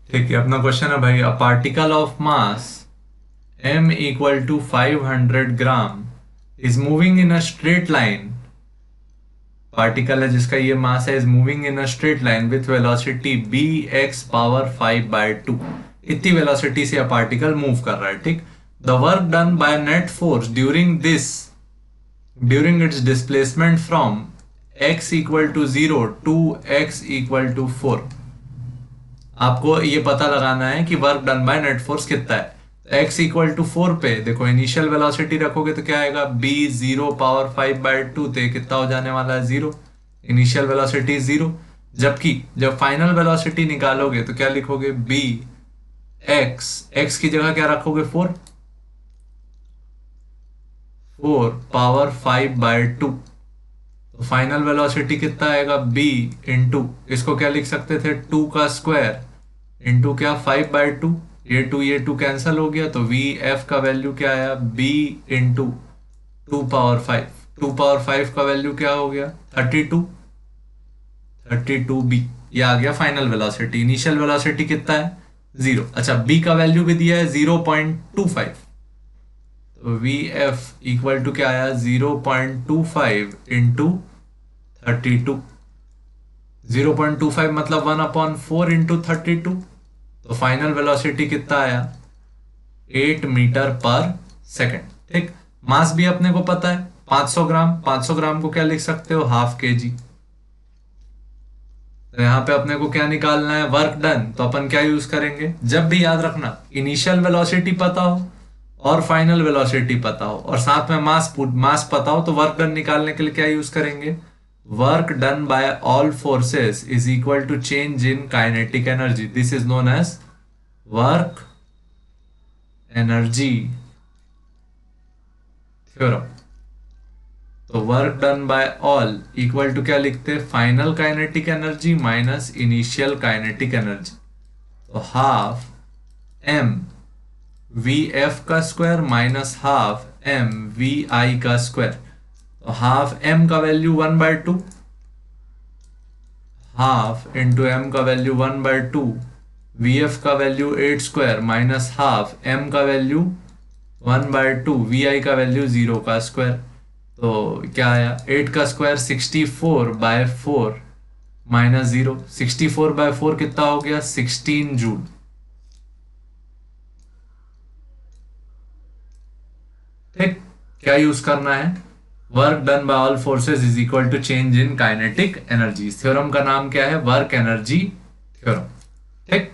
ठीक है, अपना क्वेश्चन है भाई, a particle of mass m equal to 500 gram is moving in a straight line. Particle है जिसका ये मास है, is moving in a straight line with velocity B X power 5/2। इतनी वेलोसिटी से यह पार्टिकल मूव कर रहा है। ठीक, the work done by net force during its displacement from x equal to 0 to x equal to 4। आपको ये पता लगाना है कि work done by net force कितना है। x इक्वल टू 4 पे देखो, इनिशियल वेलोसिटी रखोगे तो क्या आएगा, b 0 पावर 5/2 ते कितना हो जाने वाला है, 0। Initial velocity 0। जबकि जब फाइनल वेलोसिटी निकालोगे तो क्या लिखोगे, b x की जगह क्या रखोगे, 4। 4 पावर 5/2। तो फाइनल वेलोसिटी कितना आएगा, b इंटू, इसको क्या लिख सकते थे, 2 का स्क्वायर इंटू क्या, 5/2। ये टू कैंसिल हो गया, तो वी एफ का वैल्यू क्या आया, b इंटू 2 पावर 5। 2 पावर 5 का वैल्यू क्या हो गया, 32। 32b, ये आ गया फाइनल वेलोसिटी। इनिशियल वेलोसिटी कितना है, 0। अच्छा, b का वैल्यू भी दिया है 0.25, तो वी एफ इक्वल टू क्या आया, 0.25 इंटू 32। 0.25 मतलब 1/4 इंटू 32। तो फाइनल वेलोसिटी कितना आया, 8 मीटर पर सेकेंड। ठीक, मास भी अपने को पता है 500 ग्राम। 500 ग्राम को क्या लिख सकते हो, हाफ के जी। तो यहाँ पे अपने को क्या निकालना है, वर्क डन। तो अपन क्या यूज करेंगे, जब भी याद रखना, इनिशियल वेलोसिटी पता हो और फाइनल वेलोसिटी पता हो और साथ में मास पता हो, तो वर्क डन निकालने के लिए क्या यूज करेंगे, work done by all forces is equal to change in kinetic energy. This is known as work energy theorem. तो work done by all equal to क्या लिखते हैं, final kinetic energy minus initial kinetic energy. तो half m v f का square minus half m v i का square. तो half m का value 1/2, half into m का वैल्यू 1/2, वी एफ का value 8 square minus half m का value 1/2, we i का value 0 का स्क्वायर। तो क्या आया, 8 का स्क्वायर 64/4 माइनस 0। 64/4 कितना हो गया, 16 जूल। ठीक, क्या यूज करना है, work done by all forces is equal to change in kinetic energy. Theorem का नाम क्या है, वर्क एनर्जी थ्योरम। ठीक।